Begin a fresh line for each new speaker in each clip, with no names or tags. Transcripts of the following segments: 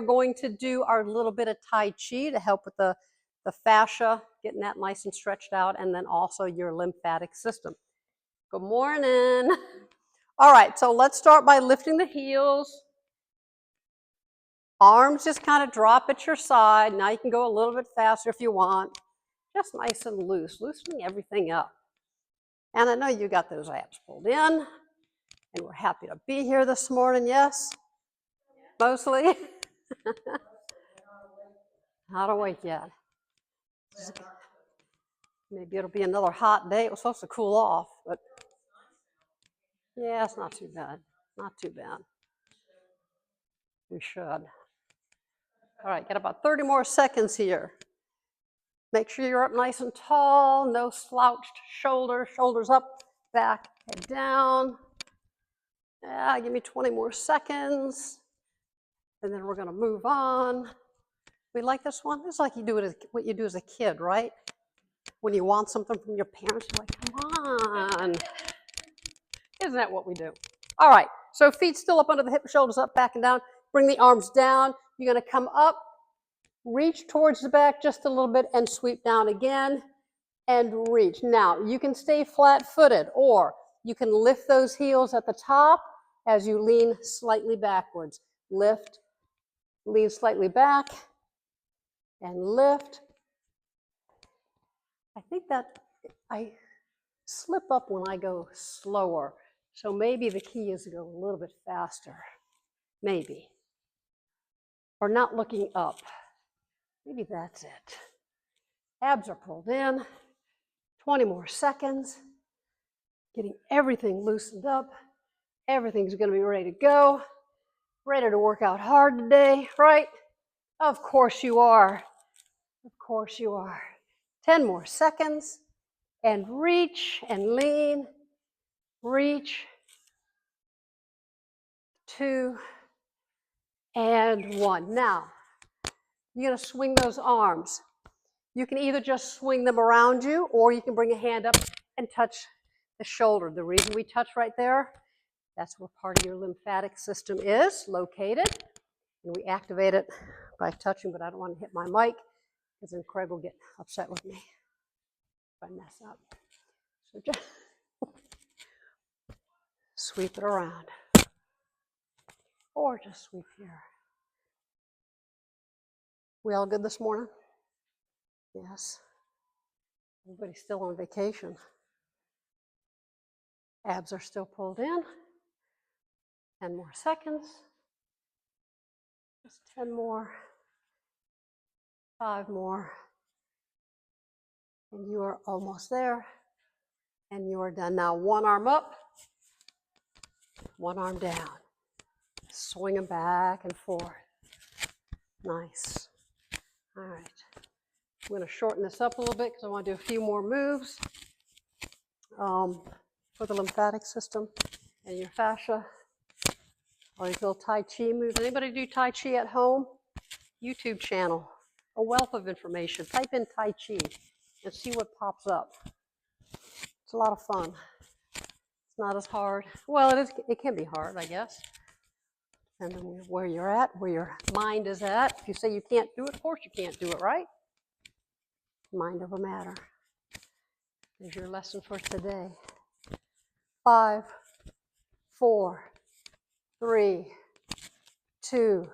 We're going to do our little bit of Tai Chi to help with the fascia, getting that nice and stretched out, and then also your lymphatic system. Good morning. All right, so let's start by lifting the heels. Arms just kind of drop at your side. Now you can go a little bit faster if you want. Just nice and loose, loosening everything up. And I know you got those abs pulled in, and we're happy to be here this morning, yes? Mostly? Not awake yet. Maybe it'll be another hot day. It was supposed to cool off, but yeah, it's not too bad. Not too bad. We should. All right, got about 30 more seconds here. Make sure you're up nice and tall, no slouched shoulders, shoulders up, back, head down. Yeah, give me 20 more seconds. And then we're gonna move on. We like this one? This is like you do it what you do as a kid, right? When you want something from your parents, you're like, come on. Isn't that what we do? All right, so feet still up under the hip, shoulders up, back and down. Bring the arms down. You're gonna come up, reach towards the back just a little bit and sweep down again and reach. Now, you can stay flat-footed or you can lift those heels at the top as you lean slightly backwards. Lift, lean slightly back, and lift. I think that I slip up when I go slower. So maybe the key is to go a little bit faster. Maybe. Or not looking up. Maybe that's it. Abs are pulled in. 20 more seconds. Getting everything loosened up. Everything's going to be ready to go. Ready to work out hard today, right? Of course you are. Of course you are. 10 more seconds. And reach and lean. Reach. 2 and 1. Now, you're going to swing those arms. You can either just swing them around you, or you can bring a hand up and touch the shoulder. The reason we touch right there, that's where part of your lymphatic system is located. And we activate it by touching, but I don't want to hit my mic, because then Craig will get upset with me if I mess up. So just sweep it around. Or just sweep here. We all good this morning? Yes. Everybody's still on vacation. Abs are still pulled in. 10 more seconds. Just 10 more. 5 more. And you are almost there. And you are done. Now, one arm up, one arm down. Swing them back and forth. Nice. All right. I'm going to shorten this up a little bit because I want to do a few more moves for the lymphatic system and your fascia. All these little Tai Chi moves. Anybody do Tai Chi at home? YouTube channel. A wealth of information. Type in Tai Chi and see what pops up. It's a lot of fun. It's not as hard. Well, it can be hard, I guess. Depending on where you're at, where your mind is at. If you say you can't do it, of course you can't do it, right? Mind over matter. There's your lesson for today. 5, 4, 3, 2,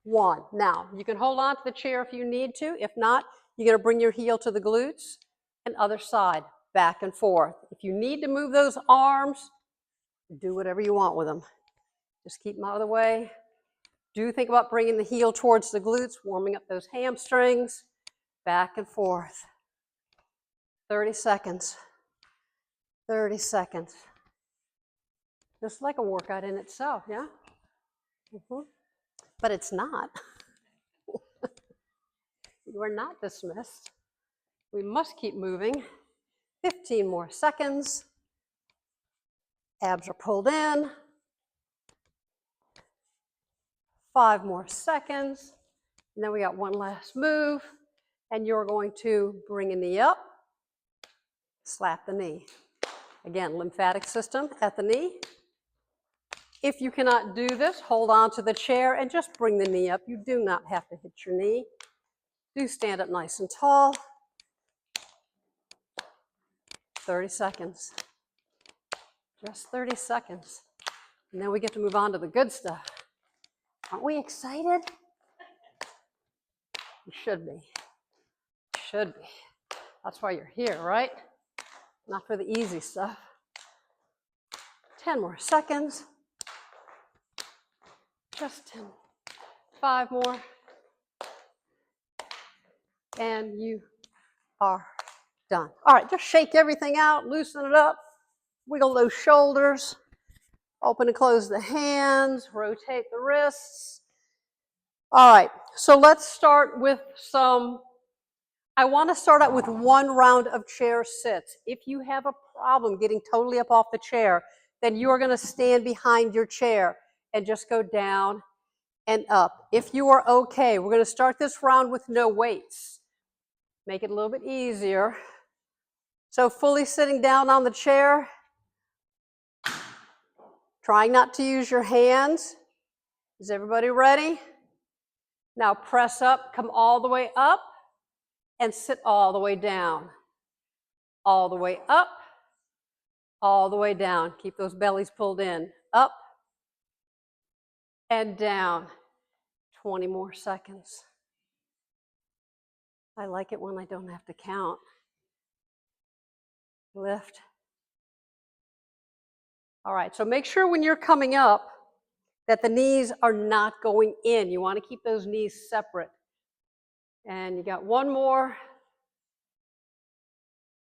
1. Now, you can hold on to the chair if you need to. If not, you're going to bring your heel to the glutes and other side, back and forth. If you need to move those arms, do whatever you want with them. Just keep them out of the way. Do think about bringing the heel towards the glutes, warming up those hamstrings, back and forth. 30 seconds. 30 seconds. Just like a workout in itself, yeah? But it's not. You are not dismissed. We must keep moving. 15 more seconds. Abs are pulled in. 5 more seconds. And then we got one last move. And you're going to bring a knee up, slap the knee. Again, lymphatic system at the knee. If you cannot do this, hold on to the chair and just bring the knee up. You do not have to hit your knee. Do stand up nice and tall. 30 seconds. Just 30 seconds. And then we get to move on to the good stuff. Aren't we excited? You should be. Should be. That's why you're here, right? Not for the easy stuff. 10 more seconds. Just 10. 5 more. And you are done. All right, just shake everything out, loosen it up, wiggle those shoulders, open and close the hands, rotate the wrists. All right, so let's start with I want to start out with one round of chair sits. If you have a problem getting totally up off the chair, then you are going to stand behind your chair and just go down and up. If you are okay, we're going to start this round with no weights. Make it a little bit easier. So fully sitting down on the chair, trying not to use your hands. Is everybody ready? Now press up, come all the way up, and sit all the way down. All the way up, all the way down. Keep those bellies pulled in. Up and down. 20 more seconds. I like it when I don't have to count. Lift. All right, so make sure when you're coming up that the knees are not going in. You want to keep those knees separate. And you got one more.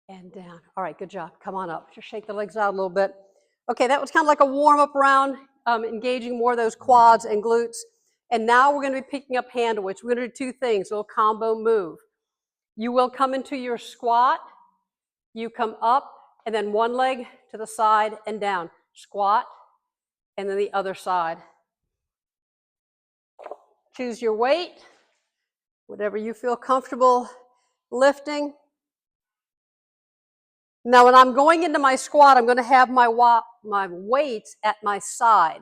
And down. All right, good job. Come on up. Just shake the legs out a little bit. Okay, that was kind of like a warm-up round, engaging more of those quads and glutes. And now we're going to be picking up handle weights. We're going to do 2 things, a little combo move. You will come into your squat. You come up, and then one leg to the side and down. Squat, and then the other side. Choose your weight, whatever you feel comfortable lifting. Now, when I'm going into my squat, I'm going to have my weights at my side.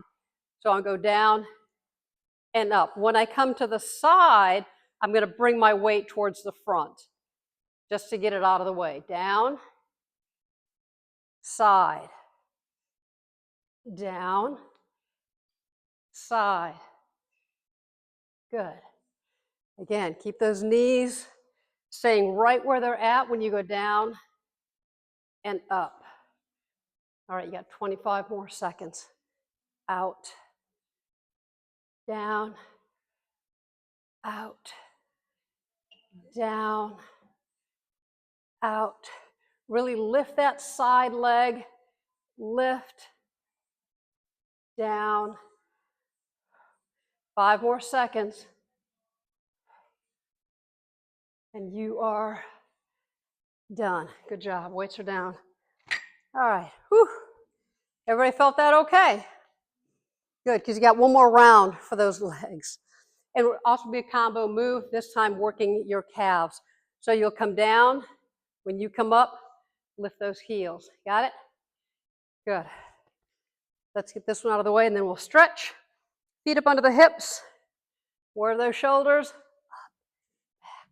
So I'll go down and up. When I come to the side, I'm going to bring my weight towards the front, just to get it out of the way. Down, side, down, side. Good. Again, keep those knees staying right where they're at when you go down and up. All right, you got 25 more seconds. Out, down, out, down, out. Really lift that side leg. Lift, down. 5 more seconds. And you are done. Good job. Weights are down. All right. Whew. Everybody felt that okay? Good, because you got one more round for those legs. And it will also be a combo move, this time working your calves. So you'll come down. When you come up, lift those heels. Got it? Good. Let's get this one out of the way, and then we'll stretch. Feet up under the hips. Where are those shoulders? Up, back,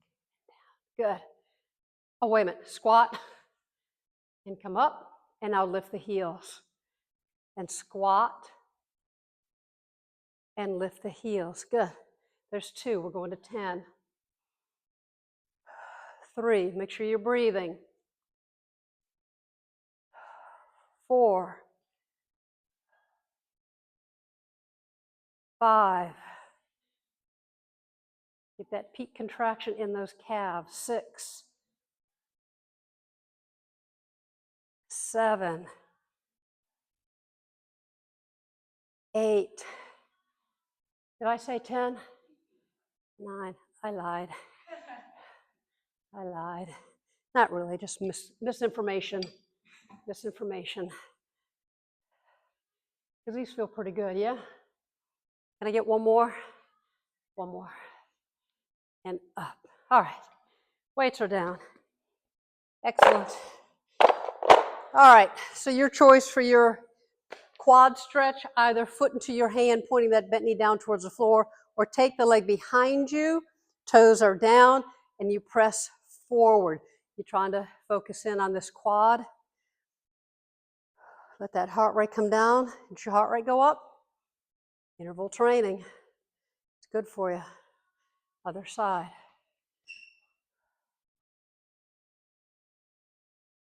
down. Good. Oh, wait a minute. Squat and come up, and now lift the heels. And squat and lift the heels. Good. There's 2. We're going to 10. 3. Make sure you're breathing. 4. 5. Get that peak contraction in those calves. 6. 7. 8. Did I say 10? 9. I lied. I lied. Not really, just misinformation. Misinformation. Because these feel pretty good, yeah? Can I get one more? One more. And up. All right. Weights are down. Excellent. All right. So your choice for your Quad stretch, either foot into your hand, pointing that bent knee down towards the floor, or take the leg behind you, toes are down, and you press forward. You're trying to focus in on this quad. Let that heart rate come down. Let your heart rate go up. Interval training. It's good for you. Other side.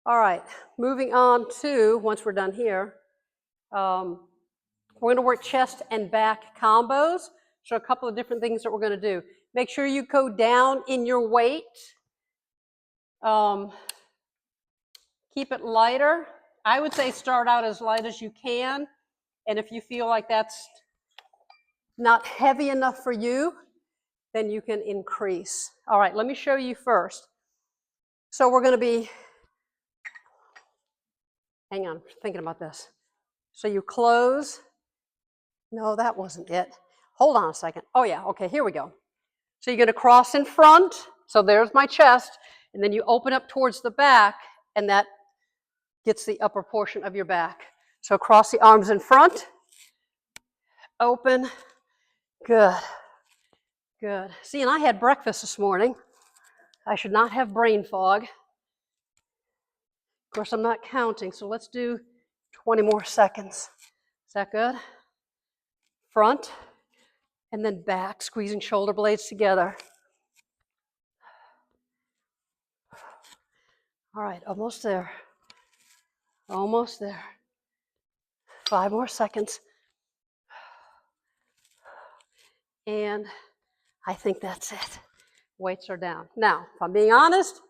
All right, moving on to, once we're done here, we're going to work chest and back combos. So a couple of different things that we're going to do. Make sure you go down in your weight. Keep it lighter. I would say start out as light as you can. And if you feel like that's not heavy enough for you, then you can increase. All right, let me show you first. So we're going to be, hang on, I'm thinking about this. So you close. No, that wasn't it. Hold on a second. Oh yeah, okay, here we go. So you're going to cross in front. So there's my chest. And then you open up towards the back, and that gets the upper portion of your back. So cross the arms in front. Open. Good. Good. See, and I had breakfast this morning. I should not have brain fog. Of course, I'm not counting, so let's do 20 more seconds. Is that good? Front, and then back, squeezing shoulder blades together. All right, almost there. Almost there. 5 more seconds. And I think that's it. Weights are down. Now, if I'm being honest,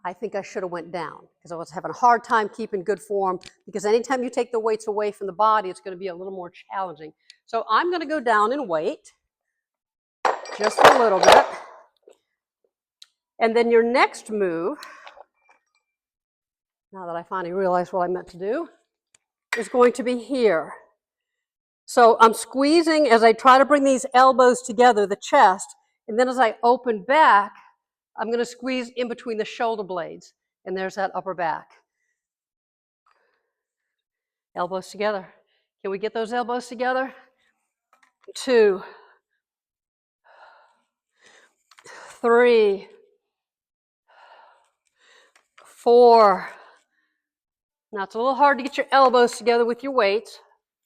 I think I should have went down because I was having a hard time keeping good form, because anytime you take the weights away from the body, it's going to be a little more challenging. So I'm going to go down in weight just a little bit. And then your next move, now that I finally realized what I meant to do, is going to be here. So I'm squeezing as I try to bring these elbows together, the chest, and then as I open back, I'm going to squeeze in between the shoulder blades, and there's that upper back. Elbows together. Can we get those elbows together? 2, 3, 4. Now it's a little hard to get your elbows together with your weights.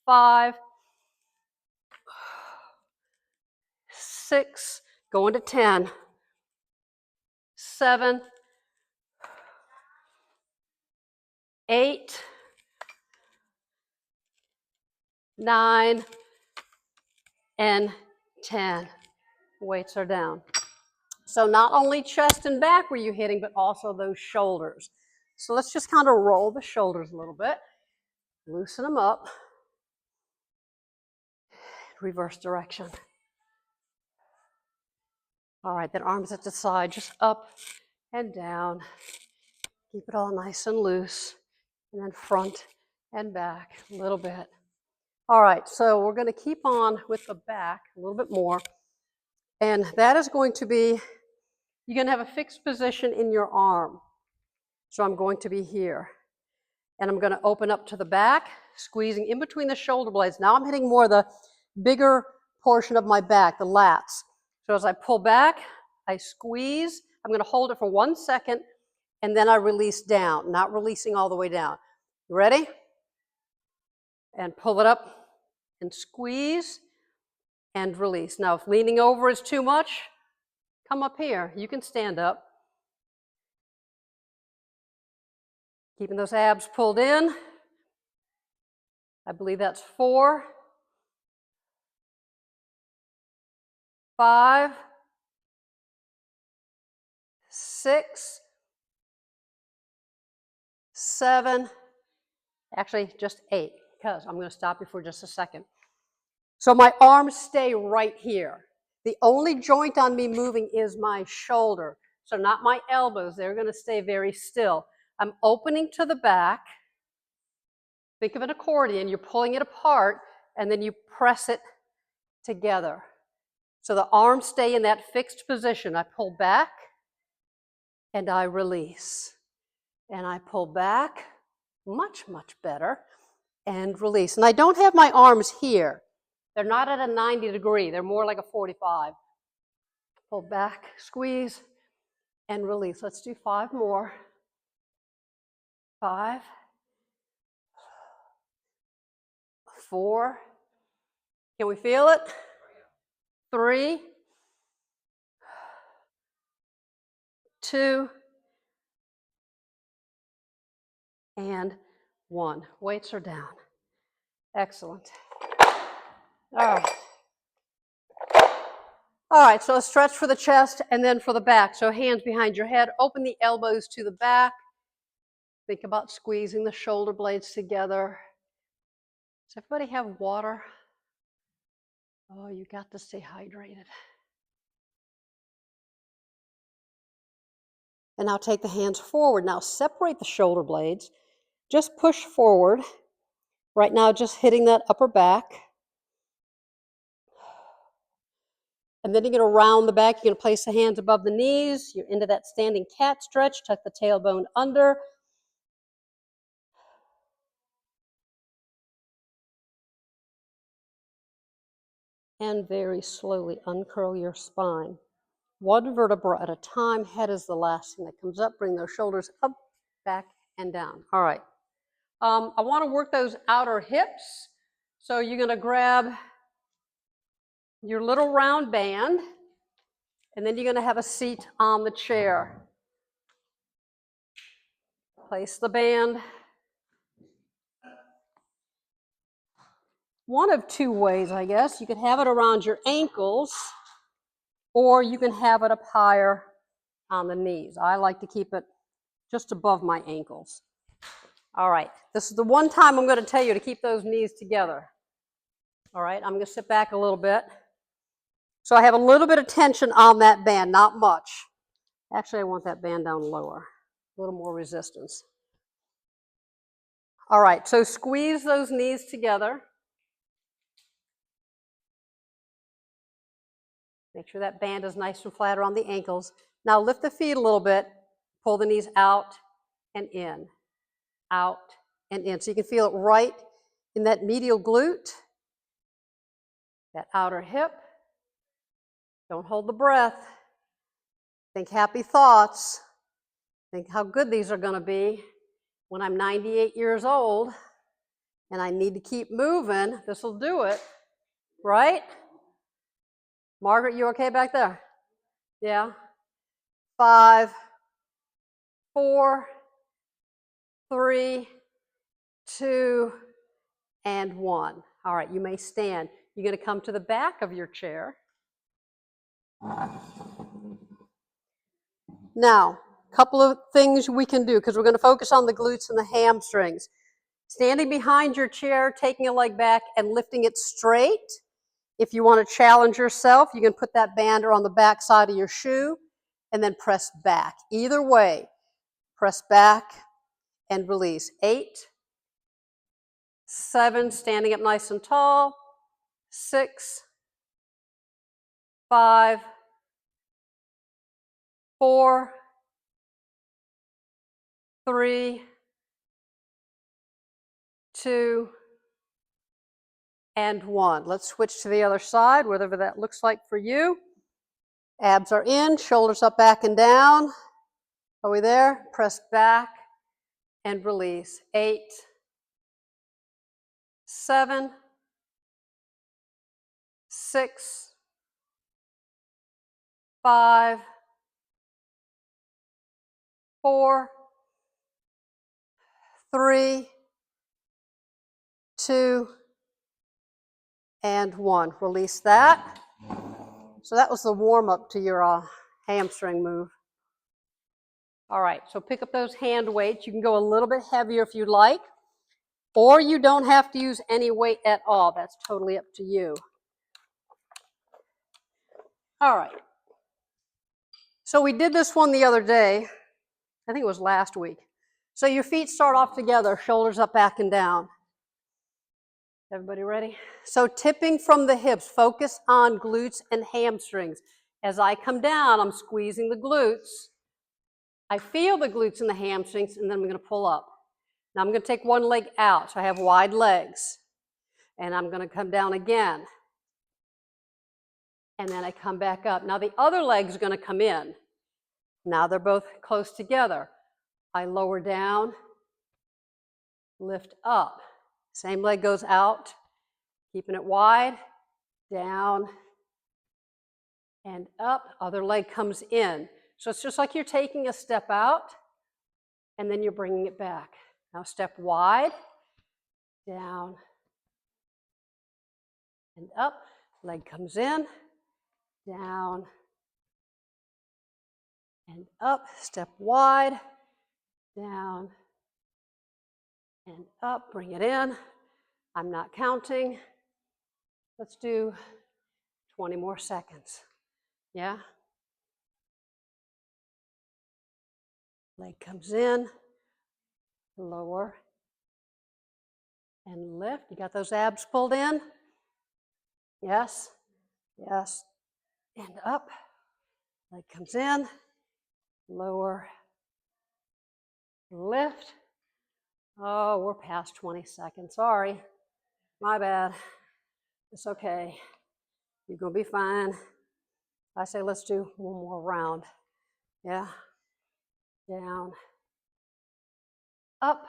5, 6, going to 10, 7, 8, 9, and 10. Weights are down. So not only chest and back were you hitting, but also those shoulders. So let's just kind of roll the shoulders a little bit. Loosen them up. Reverse direction. All right, then arms at the side, just up and down. Keep it all nice and loose. And then front and back a little bit. All right, so we're going to keep on with the back a little bit more. And that is going to be, you're going to have a fixed position in your arm. So I'm going to be here. And I'm going to open up to the back, squeezing in between the shoulder blades. Now I'm hitting more the bigger portion of my back, the lats. So as I pull back, I squeeze. I'm going to hold it for 1 second, and then I release down, not releasing all the way down. You ready? And pull it up and squeeze and release. Now, if leaning over is too much, come up here. You can stand up. Keeping those abs pulled in. I believe that's 4, 5, 6, 7, actually just 8, because I'm going to stop you for just a second. So my arms stay right here. The only joint on me moving is my shoulder. So not my elbows. They're going to stay very still. I'm opening to the back. Think of an accordion. You're pulling it apart, and then you press it together. So the arms stay in that fixed position. I pull back, and I release. And I pull back, much, much better. and release. And I don't have my arms here. They're not at a 90 degree. They're more like a 45. Pull back, squeeze, and release. Let's do 5 more. 5, 4. Can we feel it? 3, 2, and 1. Weights are down. Excellent. All right. All right, so a stretch for the chest and then for the back. So hands behind your head, open the elbows to the back. Think about squeezing the shoulder blades together. Does everybody have water? Oh, you got to stay hydrated. And now take the hands forward. Now separate the shoulder blades. Just push forward. Right now, just hitting that upper back. And then you're going to round the back. You're going to place the hands above the knees. You're into that standing cat stretch. Tuck the tailbone under. And very slowly uncurl your spine. 1 vertebra at a time. Head is the last thing that comes up. Bring those shoulders up, back, and down. All right. I want to work those outer hips. So you're going to grab your little round band, and then you're going to have a seat on the chair. Place the band. One of 2 ways, I guess. You could have it around your ankles, or you can have it up higher on the knees. I like to keep it just above my ankles. All right, this is the one time I'm going to tell you to keep those knees together. All right, I'm going to sit back a little bit. So I have a little bit of tension on that band, not much. Actually, I want that band down lower, a little more resistance. All right, so squeeze those knees together. Make sure that band is nice and flat around the ankles. Now lift the feet a little bit, pull the knees out and in, out and in. So you can feel it right in that medial glute, that outer hip. Don't hold the breath. Think happy thoughts. Think how good these are going to be when I'm 98 years old and I need to keep moving. This will do it, right? Margaret, you okay back there? Yeah. 5, 4, 3, 2, and 1. All right, you may stand. You're going to come to the back of your chair. Now, a couple of things we can do because we're going to focus on the glutes and the hamstrings. Standing behind your chair, taking a leg back and lifting it straight. If you want to challenge yourself, you can put that band on the back side of your shoe and then press back. Either way, press back and release. 8, 7, standing up nice and tall. 6, 5, 4, 3, 2, and 1. Let's switch to the other side, whatever that looks like for you. Abs are in, shoulders up, back, and down. Are we there? Press back and release. 8, 7, 6, 5, 4, 3, 2, and 1. Release that. So that was the warm-up to your hamstring move. All right, so pick up those hand weights. You can go a little bit heavier if you'd like, or you don't have to use any weight at all. That's totally up to you. All right. So we did this one the other day. I think it was last week. So your feet start off together, shoulders up, back, and down. Everybody ready? So tipping from the hips, focus on glutes and hamstrings. As I come down, I'm squeezing the glutes. I feel the glutes and the hamstrings, and then I'm going to pull up. Now I'm going to take one leg out, so I have wide legs. And I'm going to come down again. And then I come back up. Now the other leg's going to come in. Now they're both close together. I lower down, lift up. Same leg goes out, keeping it wide, down, and up. Other leg comes in. So it's just like you're taking a step out, and then you're bringing it back. Now step wide, down, and up. Leg comes in, down, and up. Step wide, down, and up. Bring it in. I'm not counting. Let's do 20 more seconds. Yeah? Leg comes in, lower, and lift. You got those abs pulled in? Yes? Yes. And up. Leg comes in, lower, lift. Oh, we're past 20 seconds. Sorry. My bad. It's okay. You're going to be fine. I say let's do one more round. Yeah? Down, up,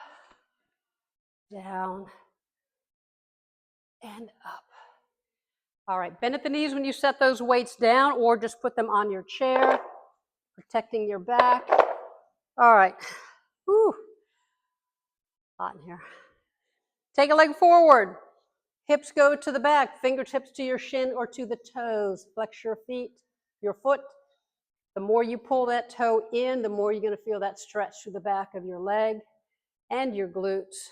down, and up. All right, bend at the knees when you set those weights down, or just put them on your chair, protecting your back. All right. Whew. Hot in here. Take a leg forward. Hips go to the back, fingertips to your shin or to the toes. Flex your feet, your foot. The more you pull that toe in, the more you're going to feel that stretch through the back of your leg and your glutes.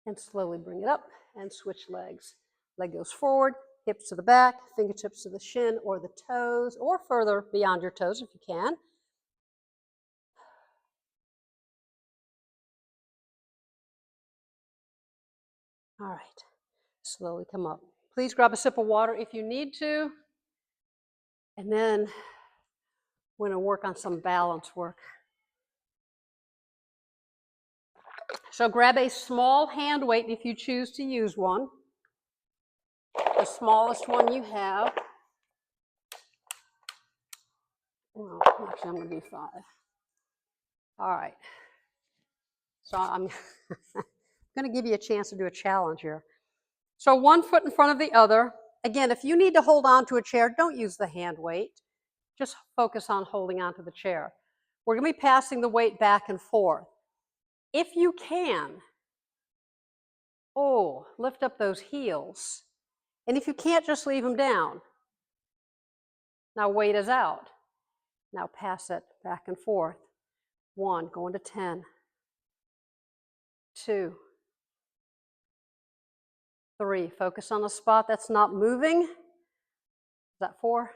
And slowly bring it up and switch legs. Leg goes forward, hips to the back, fingertips to the shin or the toes, or further beyond your toes if you can. All right, slowly come up. Please grab a sip of water if you need to. And then we're going to work on some balance work. So grab a small hand weight if you choose to use one. The smallest one you have. Well, actually, I'm going to do 5. All right. So I'm going to give you a chance to do a challenge here. So one foot in front of the other. Again, if you need to hold on to a chair, don't use the hand weight. Just focus on holding on to the chair. We're going to be passing the weight back and forth. If you can, lift up those heels. And if you can't, just leave them down. Now weight is out. Now pass it back and forth. 1, going to 10. 2, 3. Focus on the spot that's not moving. Is that 4?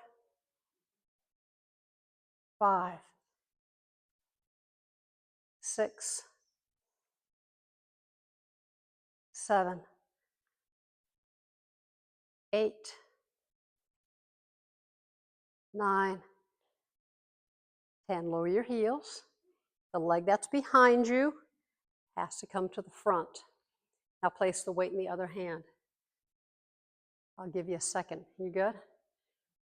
5, 6, 7, 8, 9, 10. Lower your heels. The leg that's behind you has to come to the front. Now place the weight in the other hand. I'll give you a second. You good?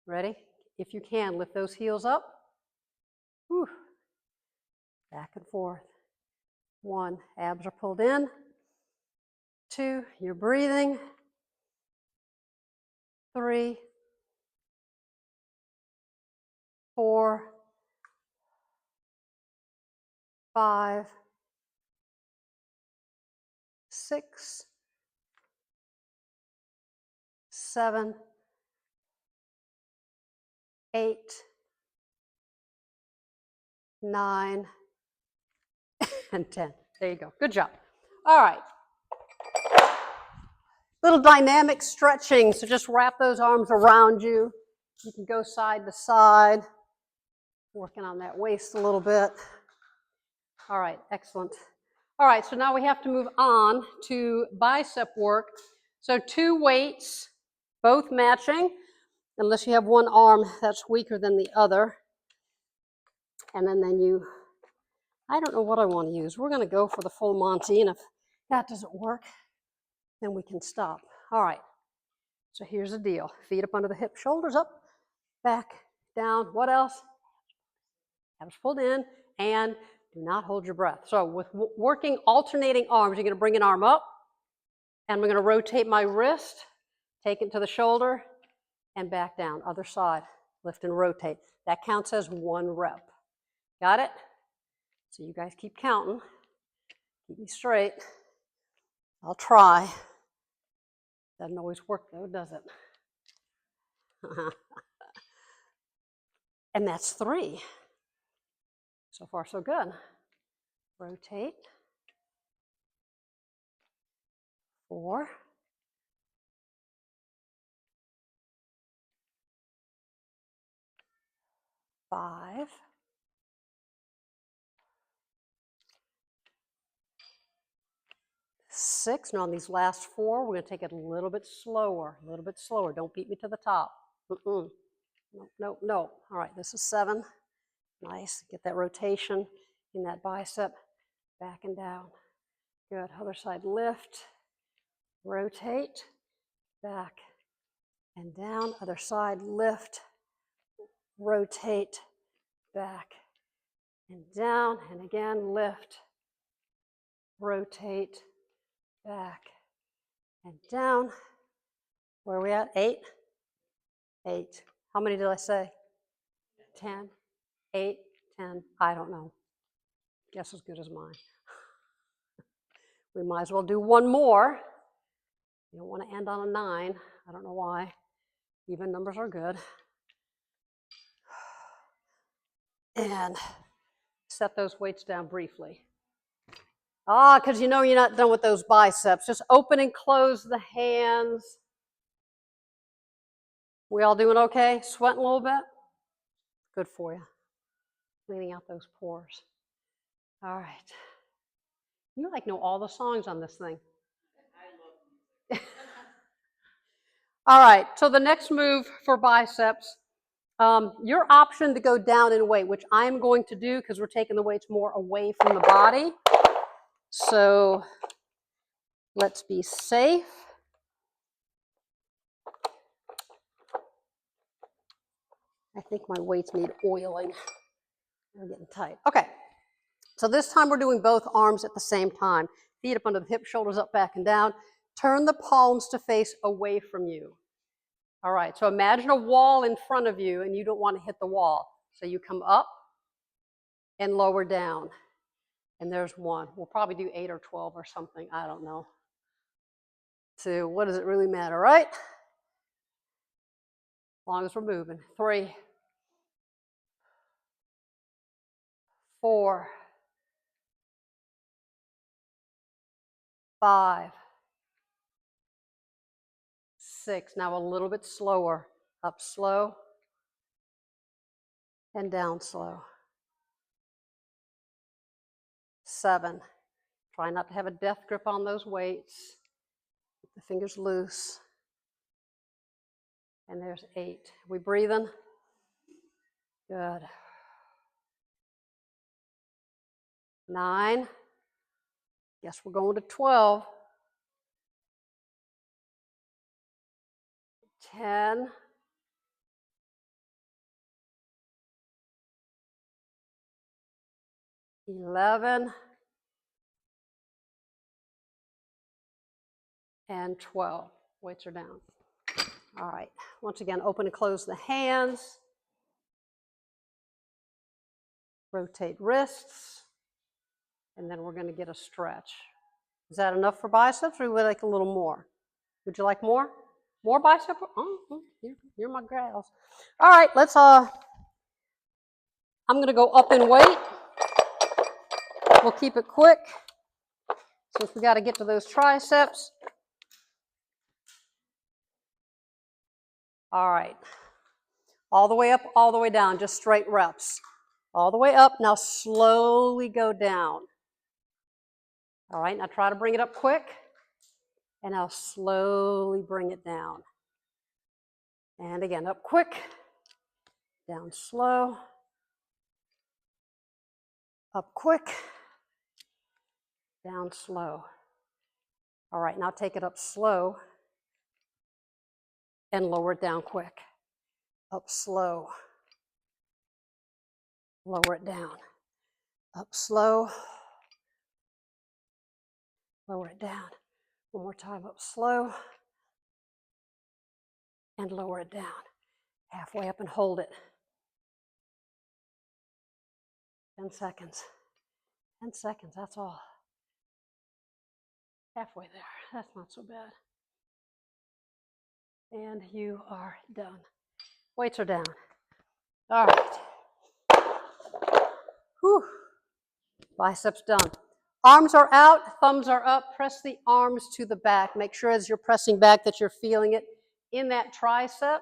Ready? If you can, lift those heels up. Whew. Back and forth. 1, abs are pulled in. 2, you're breathing. 3, 4, 5, 6, 7, 8, 9, and 10. There you go. Good job. All right. Little dynamic stretching. So just wrap those arms around you. You can go side to side. Working on that waist a little bit. All right, excellent. All right, so now we have to move on to bicep work. So 2 weights, both matching. unless you have one arm that's weaker than the other. And then you, I don't know what I want to use. We're going to go for the full Monty, and if that doesn't work, then we can stop. All right, so here's the deal. Feet up under the hip, shoulders up, back, down. What else? Abs pulled in, and do not hold your breath. So with working alternating arms, you're going to bring an arm up, and I'm going to rotate my wrist, take it to the shoulder, and back down. Other side, lift and rotate. That counts as 1 rep. Got it? So you guys keep counting. Keep me straight. I'll try. Doesn't always work though, does it? And that's 3. So far, so good. Rotate. 4. 5. 6. Now on these last 4, we're going to take it a little bit slower. A little bit slower. Don't beat me to the top. No, no, no. All right, this is 7. Nice. Get that rotation in that bicep. Back and down. Good. Other side, lift. Rotate. Back and down. Other side, lift. Rotate. Back and down. And again, lift. Rotate. Back and down. Where are we at? 8? 8. How many did I say? 10? 8? 10? I don't know. Guess as good as mine. We might as well do one more. You don't want to end on a 9. I don't know why. Even numbers are good. And set those weights down briefly. Because you know you're not done with those biceps. Just open and close the hands. We all doing okay? Sweating a little bit? Good for you. Cleaning out those pores. All right. You like know all the songs on this thing. I love music. All right, so the next move for biceps, your option to go down in weight, which I'm going to do because we're taking the weights more away from the body. So let's be safe. I think my weights need oiling. They're getting tight. Okay, so this time we're doing both arms at the same time. Feet up under the hip, shoulders up, back and down. Turn the palms to face away from you. All right, so imagine a wall in front of you and you don't want to hit the wall. So you come up and lower down. And there's 1. We'll probably do 8 or 12 or something. I don't know. 2. What does it really matter, right? As long as we're moving. 3. 4. 5. 6. Now a little bit slower. Up slow and down slow. 7. Try not to have a death grip on those weights. Keep the fingers loose. And there's 8. We breathing? Good. 9. Guess we're going to 12. 10. 11. And 12. Weights are down. All right. Once again, open and close the hands. Rotate wrists. And then we're going to get a stretch. Is that enough for biceps, or would you like a little more? Would you like more? More bicep? Oh, you're my gals. All right, let's, I'm going to go up in weight. We'll keep it quick since we got to get to those triceps. All right. All the way up, all the way down, just straight reps. All the way up, now slowly go down. All right, now try to bring it up quick, and now slowly bring it down. And again, up quick, down slow, up quick, down slow. All right, now take it up slow and lower it down quick. Up slow, lower it down. Up slow, lower it down. One more time, up slow and lower it down. Halfway up and hold it. 10 seconds. 10 seconds, that's all. Halfway there, that's not so bad. And you are done. Weights are down. All right. Whew. Biceps done. Arms are out, thumbs are up. Press the arms to the back. Make sure as you're pressing back that you're feeling it in that tricep.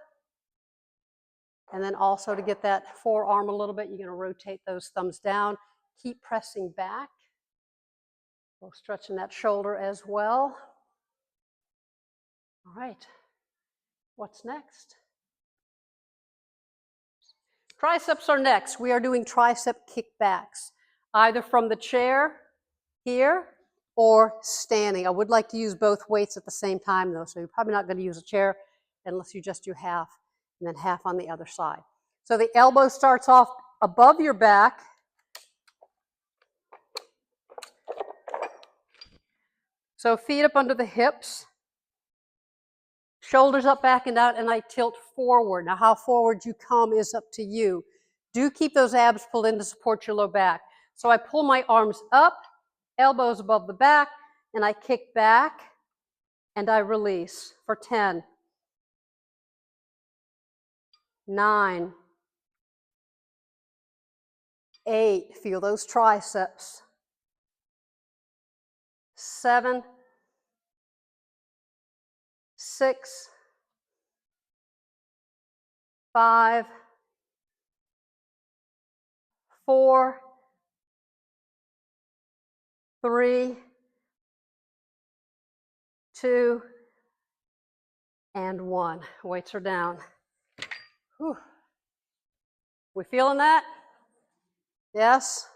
And then also to get that forearm a little bit, you're going to rotate those thumbs down. Keep pressing back. We'll stretching that shoulder as well. All right. What's next? Triceps are next. We are doing tricep kickbacks, either from the chair here or standing. I would like to use both weights at the same time though, so you're probably not going to use a chair unless you just do half and then half on the other side. So the elbow starts off above your back. So feet up under the hips. Shoulders up, back, and out, and I tilt forward. Now, how forward you come is up to you. Do keep those abs pulled in to support your low back. So I pull my arms up, elbows above the back, and I kick back, and I release for 10, 9, 8. Feel those triceps. 7, 6, 5, 4, 3, 2, and 1. Weights are down. Whew. We feeling that? Yes?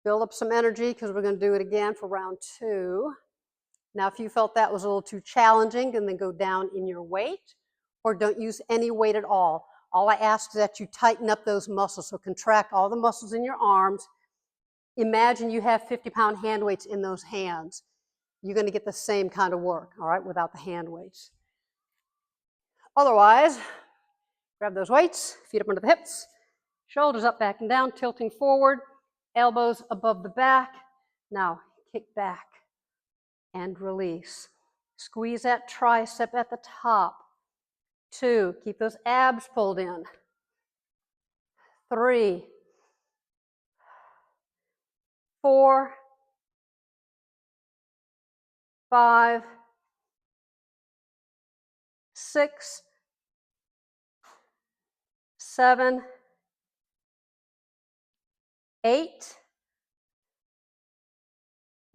Build up some energy because we're going to do it again for round 2. Now, if you felt that was a little too challenging, then go down in your weight or don't use any weight at all. All I ask is that you tighten up those muscles. So contract all the muscles in your arms. Imagine you have 50-pound hand weights in those hands. You're going to get the same kind of work, all right, without the hand weights. Otherwise, grab those weights, feet up under the hips, shoulders up, back, and down, tilting forward, elbows above the back. Now, kick back and release. Squeeze that tricep at the top. 2, keep those abs pulled in. 3, 4, 5, 6, 7, 8,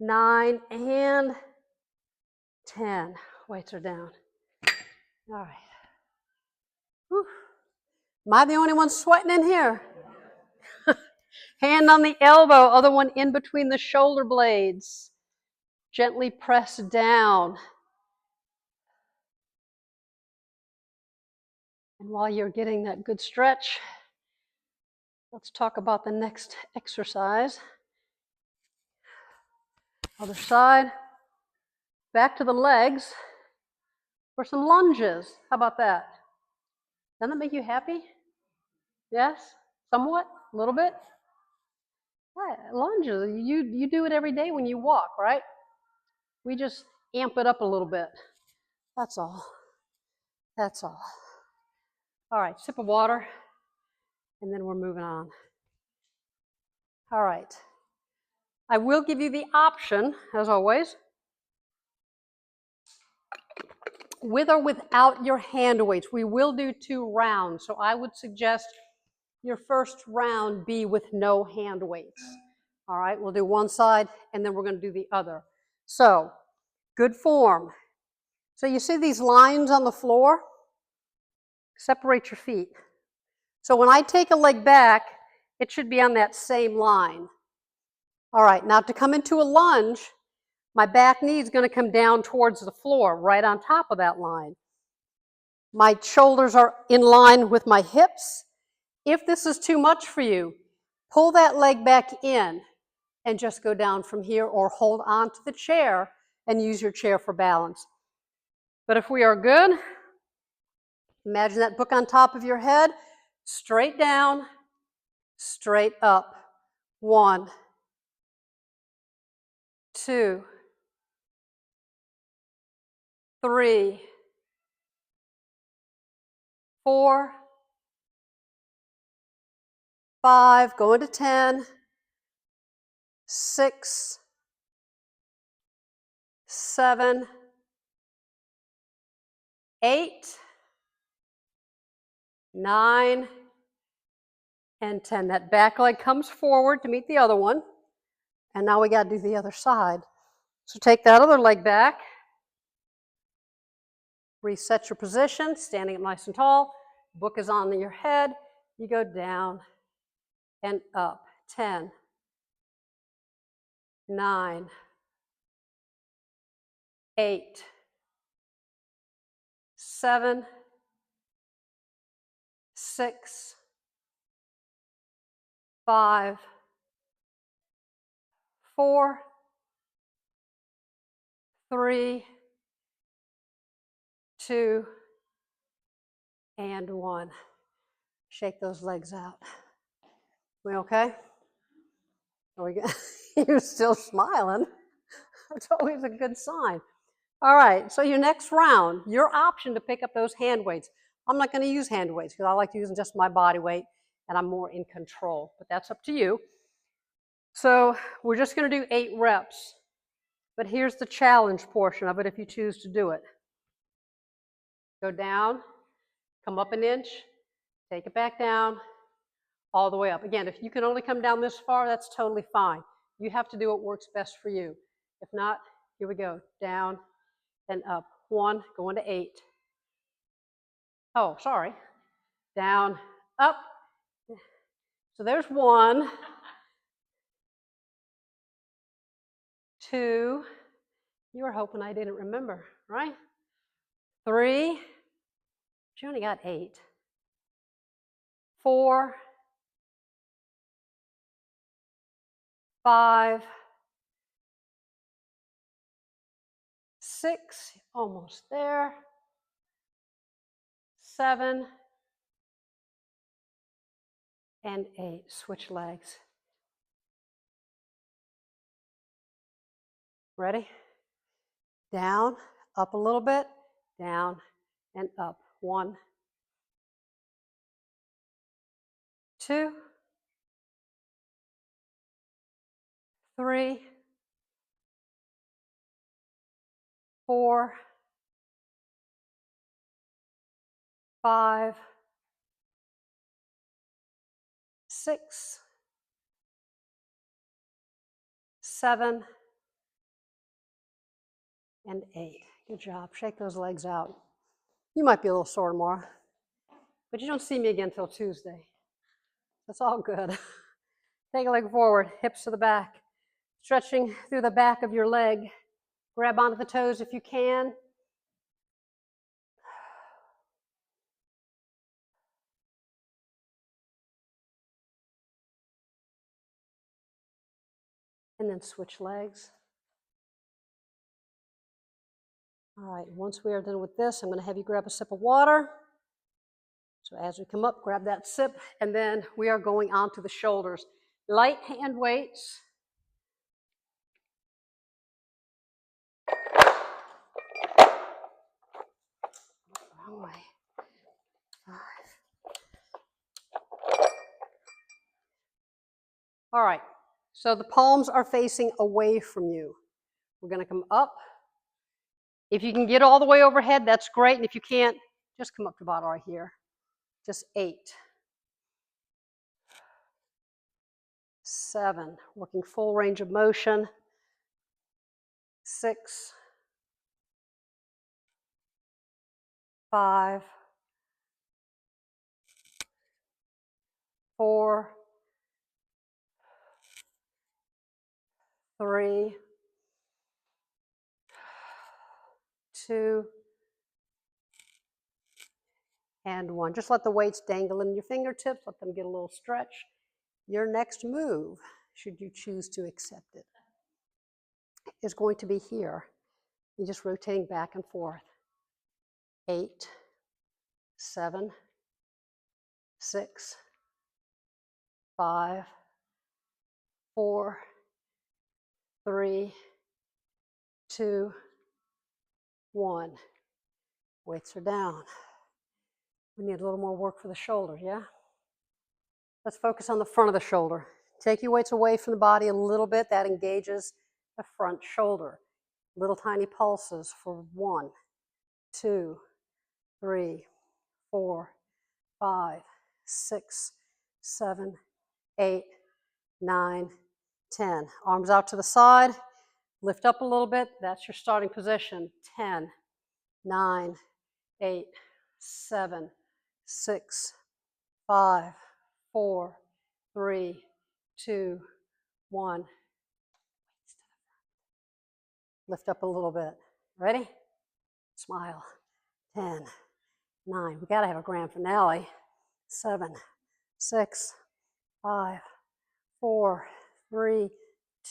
9, and 10. Weights are down. All right. Whew. Am I the only one sweating in here? Hand on the elbow, other one in between the shoulder blades. Gently press down. And while you're getting that good stretch, let's talk about the next exercise. Other side. Back to the legs for some lunges. How about that? Doesn't that make you happy? Yes? Somewhat? A little bit? Right. Lunges, you do it every day when you walk, right? We just amp it up a little bit. That's all. That's all. All right, sip of water, and then we're moving on. All right. I will give you the option, as always, with or without your hand weights. We will do 2 rounds, so I would suggest your first round be with no hand weights. All right, we'll do one side, and then we're going to do the other. So, good form. So you see these lines on the floor? Separate your feet. So when I take a leg back, it should be on that same line. All right, now to come into a lunge, my back knee is going to come down towards the floor, right on top of that line. My shoulders are in line with my hips. If this is too much for you, pull that leg back in and just go down from here, or hold on to the chair and use your chair for balance. But if we are good, imagine that book on top of your head, straight down, straight up. 1, 2, 3, 4, 5, go into 10, 6, 7, 8, 9, and 10. That back leg comes forward to meet the other one. And now we got to do the other side. So take that other leg back. Reset your position, standing up nice and tall. Book is on your head. You go down and up. 10, 9, 8, 7, 6, 5, 4, 3, 2, and 1. Shake those legs out. We okay? Are we good? You're still smiling. That's always a good sign. All right, so your next round, your option to pick up those hand weights. I'm not going to use hand weights because I like using just my body weight and I'm more in control, but that's up to you. So we're just going to do 8 reps, but here's the challenge portion of it if you choose to do it. Go down, come up an inch, take it back down, all the way up. Again, if you can only come down this far, that's totally fine. You have to do what works best for you. If not, here we go. Down and up. 1, going to 8. Oh, sorry. Down, up. So there's 1, 2. You were hoping I didn't remember, right? 3. But you only got 8. 4, 5, 6, almost there. 7, and 8. Switch legs. Ready? Down, up a little bit, down, and up. 1, 2, 3, 4, 5, 6, 7, and 8. Good job. Shake those legs out. You might be a little sore tomorrow, but you don't see me again until Tuesday. That's all good. Take a leg forward, hips to the back, stretching through the back of your leg. Grab onto the toes if you can. And then switch legs. All right, once we are done with this, I'm going to have you grab a sip of water. So as we come up, grab that sip, and then we are going on to the shoulders. Light hand weights. Wrong way. 5. All right, so the palms are facing away from you. We're going to come up. If you can get all the way overhead, that's great. And if you can't, just come up to about right here. Just 8. 7, working full range of motion. 6, 5, 4, 3, 2, and 1. Just let the weights dangle in your fingertips, let them get a little stretch. Your next move, should you choose to accept it, is going to be here. You're just rotating back and forth. 8, 7, 6, 5, 4, 3, 2, 1. Weights are down. We need a little more work for the shoulder, yeah? Let's focus on the front of the shoulder. Take your weights away from the body a little bit. That engages the front shoulder. Little tiny pulses for 1, 2, 3, 4, 5, 6, 7, 8, 9, 10. Arms out to the side. Lift up a little bit. That's your starting position. 10, 9, 8, 7, 6, 5, 4, 3, 2, 1. Lift up a little bit. Ready? Smile. 10, 9. We got to have a grand finale. 7, 6, 5, 4, 3,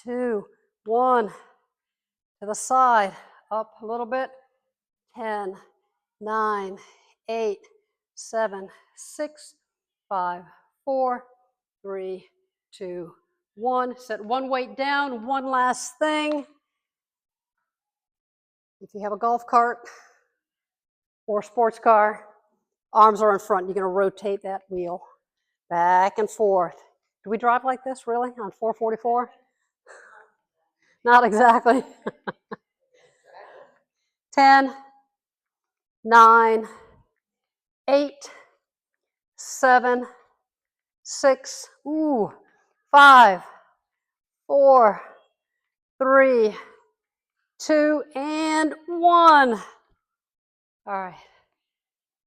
2, 1. To the side. Up a little bit. 10, 9, 8, 7, 6, 5, 4, 3, 2, 1. Set one weight down. One last thing. If you have a golf cart or a sports car, arms are in front. You're going to rotate that wheel back and forth. Do we drive like this, really, on 444? Not exactly. 10, 9, 8, 7, 6, 5, 4, 3, 2, and 1. All right.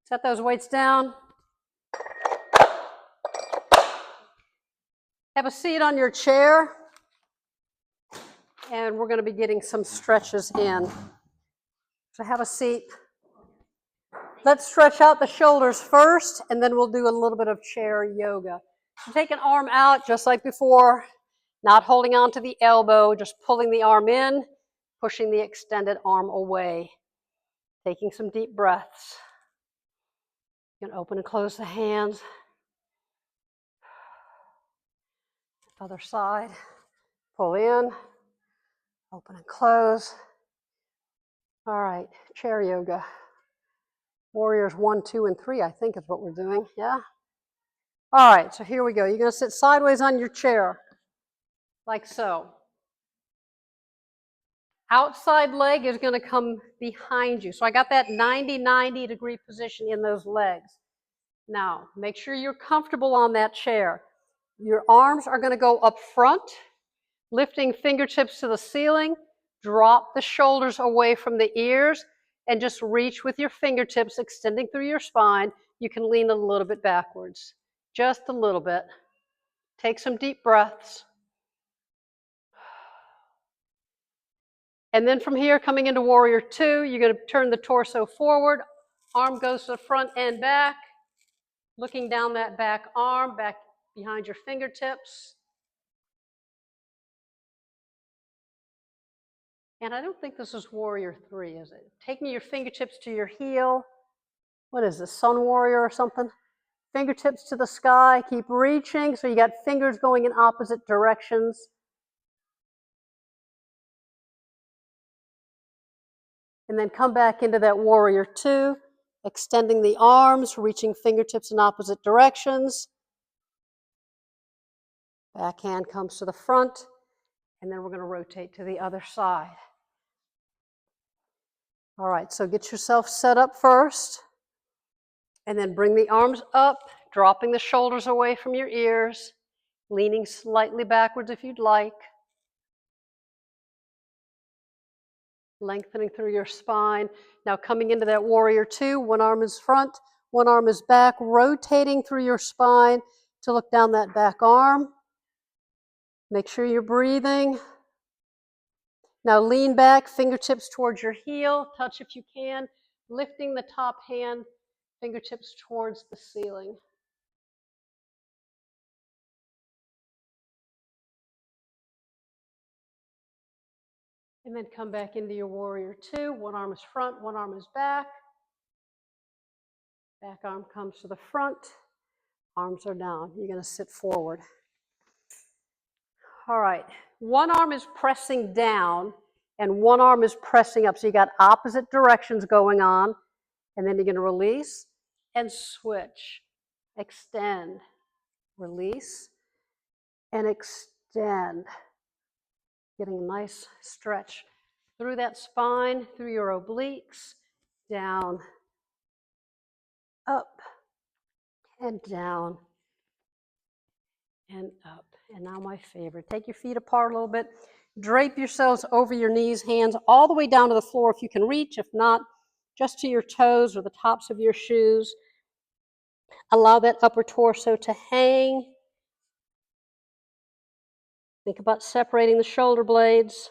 Set those weights down. Have a seat on your chair. And we're going to be getting some stretches in. So have a seat. Let's stretch out the shoulders first, and then we'll do a little bit of chair yoga. So take an arm out just like before, not holding on to the elbow, just pulling the arm in, pushing the extended arm away. Taking some deep breaths. You can open and close the hands. Other side. Pull in, open and close. All right, chair yoga. Warriors 1, 2, and 3, I think is what we're doing, yeah? All right, so here we go. You're going to sit sideways on your chair, like so. Outside leg is going to come behind you. So I got that 90 degree position in those legs. Now, make sure you're comfortable on that chair. Your arms are going to go up front, lifting fingertips to the ceiling. Drop the shoulders away from the ears and just reach with your fingertips extending through your spine. You can lean a little bit backwards, just a little bit. Take some deep breaths. And then from here, coming into Warrior 2, you're going to turn the torso forward. Arm goes to the front and back. Looking down that back arm, back behind your fingertips. And I don't think this is Warrior 3, is it? Taking your fingertips to your heel. What is this, Sun Warrior or something? Fingertips to the sky, keep reaching. So you got fingers going in opposite directions. And then come back into that Warrior 2, extending the arms, reaching fingertips in opposite directions. Back hand comes to the front, and then we're going to rotate to the other side. All right, so get yourself set up first, and then bring the arms up, dropping the shoulders away from your ears, leaning slightly backwards if you'd like. Lengthening through your spine. Now coming into that Warrior 2, one arm is front, one arm is back, rotating through your spine, to look down that back arm. Make sure you're breathing. Now lean back, fingertips towards your heel, touch if you can, lifting the top hand, fingertips towards the ceiling. And then come back into your warrior two. One arm is front, one arm is back. Back arm comes to the front, arms are down. You're going to sit forward. All right, one arm is pressing down and one arm is pressing up. So you got opposite directions going on. And then you're going to release and switch. Extend, release, and extend. Getting a nice stretch through that spine, through your obliques, down, up, and down, and up. And now my favorite, take your feet apart a little bit, drape yourselves over your knees, hands all the way down to the floor if you can reach. If not, just to your toes or the tops of your shoes. Allow that upper torso to hang. Think about separating the shoulder blades.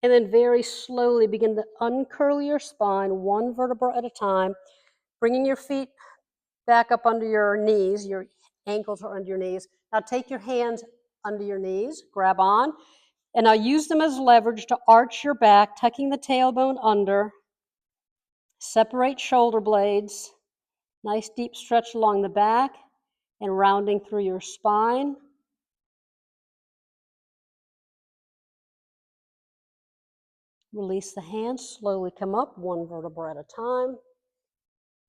And then very slowly begin to uncurl your spine, one vertebra at a time, bringing your feet back up under your knees. Your ankles are under your knees. Now take your hands under your knees, grab on, and now use them as leverage to arch your back, tucking the tailbone under. Separate shoulder blades. Nice deep stretch along the back and rounding through your spine. Release the hands, slowly come up, one vertebra at a time.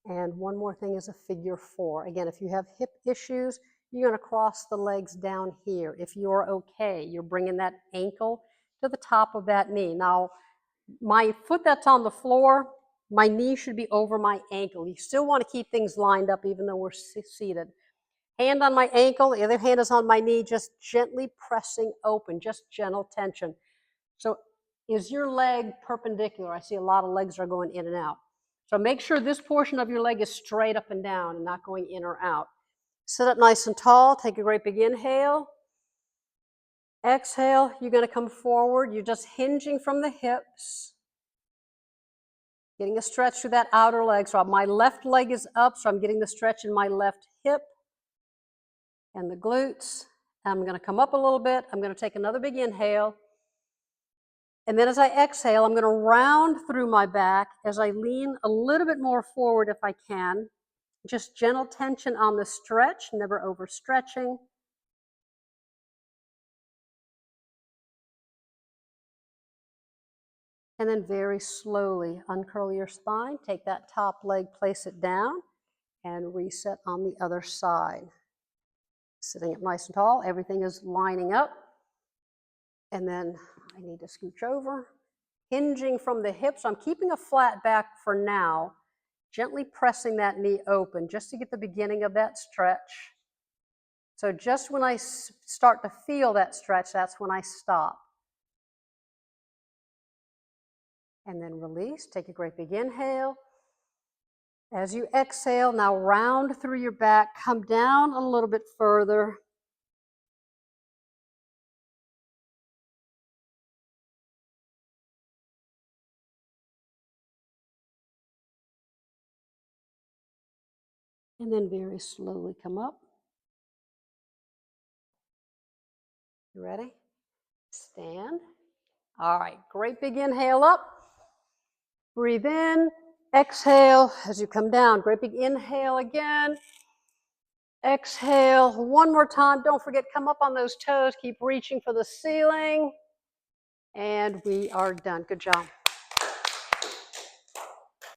And one more thing is a figure four. Again, if you have hip issues, you're going to cross the legs down here. If you're okay, you're bringing that ankle to the top of that knee. Now, my foot that's on the floor, my knee should be over my ankle. You still want to keep things lined up even though we're seated. Hand on my ankle, the other hand is on my knee, just gently pressing open, just gentle tension. So is your leg perpendicular? I see a lot of legs are going in and out. So make sure this portion of your leg is straight up and down and not going in or out. Sit up nice and tall. Take a great big inhale. Exhale, you're going to come forward. You're just hinging from the hips. Getting a stretch through that outer leg. So my left leg is up, so I'm getting the stretch in my left hip and the glutes. I'm going to come up a little bit. I'm going to take another big inhale. And then as I exhale, I'm going to round through my back as I lean a little bit more forward if I can. Just gentle tension on the stretch, never overstretching. And then very slowly uncurl your spine, take that top leg, place it down, and reset on the other side. Sitting up nice and tall, everything is lining up. And then I need to scooch over. Hinging from the hips, I'm keeping a flat back for now, gently pressing that knee open just to get the beginning of that stretch. So just when I start to feel that stretch, that's when I stop. And then release, take a great big inhale. As you exhale, now round through your back, come down a little bit further. And then very slowly come up. You ready? Stand. All right, great big inhale up. Breathe in, exhale as you come down. Great big inhale again. Exhale, one more time. Don't forget, come up on those toes. Keep reaching for the ceiling. And we are done. Good job.